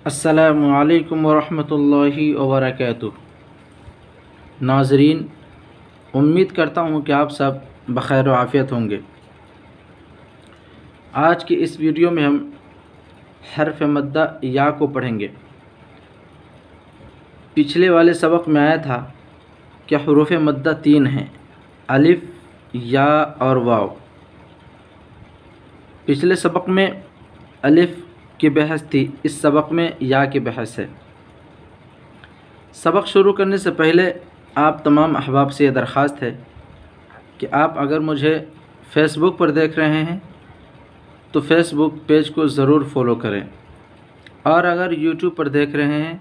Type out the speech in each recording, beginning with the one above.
السلام علیکم ورحمۃ اللہ وبرکاتہ۔ ناظرین، امید کرتا ہوں کہ آپ سب بخیر و عافیت ہوں گے۔ آج کی اس ویڈیو میں ہم حرف مدہ یا کو پڑھیں گے۔ پچھلے والے سبق میں آیا تھا کہ حروف مدہ 3 ہیں: الف، یا اور واو۔ پچھلے سبق میں الف کی بحث تھی، اس سبق میں یا کی بحث ہے۔ سبق شروع کرنے سے پہلے آپ تمام احباب سے یہ درخواست ہے کہ آپ اگر مجھے فیس بک پر دیکھ رہے ہیں تو فیس بک پیج کو ضرور فالو کریں، اور اگر یوٹیوب پر دیکھ رہے ہیں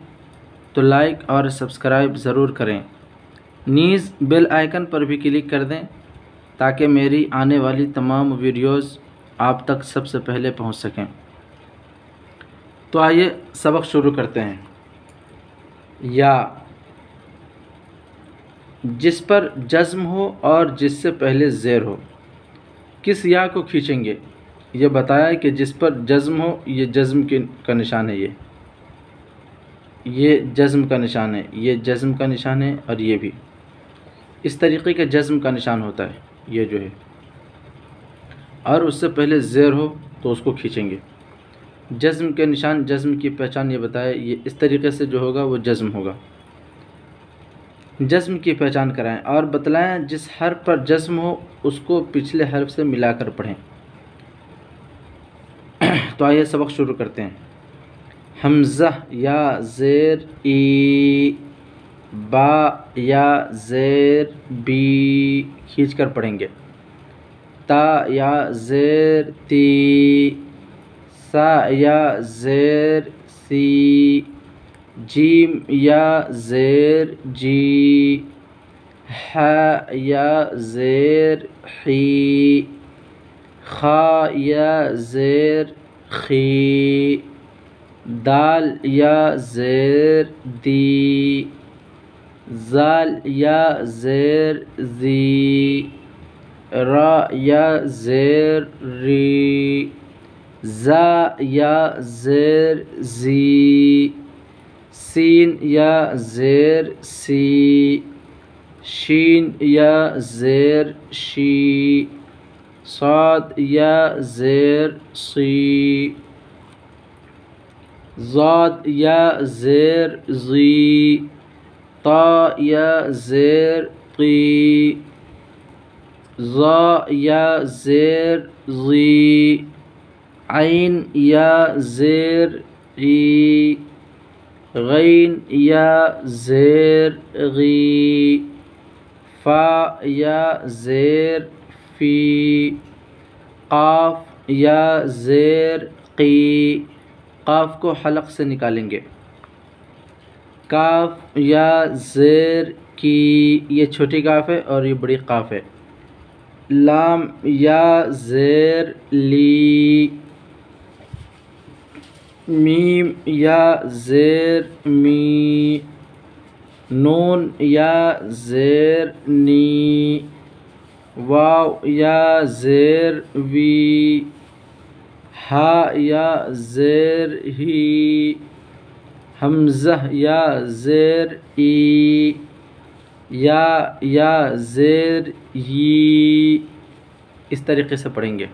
تو لائک اور سبسکرائب ضرور کریں۔ نیز بیل آئیکن پر بھی کلک کر دیں تاکہ میری آنے والی تمام ویڈیوز آپ تک سب سے پہلے پہنچ سکیں۔ تو آئیے سبق شروع کرتے ہیں۔ یا، جس پر جزم ہو اور جس سے پہلے زیر ہو۔ کس یا کو کھینچیں گے؟ یہ بتایا کہ جس پر جزم ہو، یہ جزم کا نشان ہے، یہ جزم کا نشان ہے، یہ جزم کا نشان ہے، اور یہ بھی اس طریقے کے جزم کا نشان ہوتا ہے، یہ جو ہے، اور اس سے پہلے زیر ہو تو اس کو کھینچیں گے۔ جزم کے نشان، جزم کی پہچان یہ بتائے، یہ اس طریقے سے جو ہوگا وہ جزم ہوگا۔ جزم کی پہچان کرائیں اور بتلائیں جس حرف پر جزم ہو اس کو پچھلے حرف سے ملا کر پڑھیں۔ تو آئیے سبق شروع کرتے ہیں۔ حمزہ یا زیر ای، با یا زیر بی کھینچ کر پڑھیں گے۔ تا یا زیر تی، سا یا زیر سی، جیم یا زیر جی، ح یا زیر حی، خا یا زیر خی، دال یا زیر دی، زال یا زیر زی، را یا زیر ری، زا یا زیر زی، سین یا زیر سی، شین یا زیر شی، صاد یا زیر صی، ضاد یا زیر ضی، طا یا زیر طی، ظا یا زیر ظی، عین یا زیر عی، غین یا زیر غی، فا یا زیر فی، قاف یا زیر قی۔ قاف کو حلق سے نکالیں گے۔ کاف یا زیر کی، یہ چھوٹی کاف ہے اور یہ بڑی قاف ہے۔ لام یا زیر لی، میم یا زیر می، نون یا زیر نی، واو یا زیر وی، ہا یا زیر ہی، حمزہ یا زیر ای، یا زیر ی۔ اس طریقے سے پڑھیں گے۔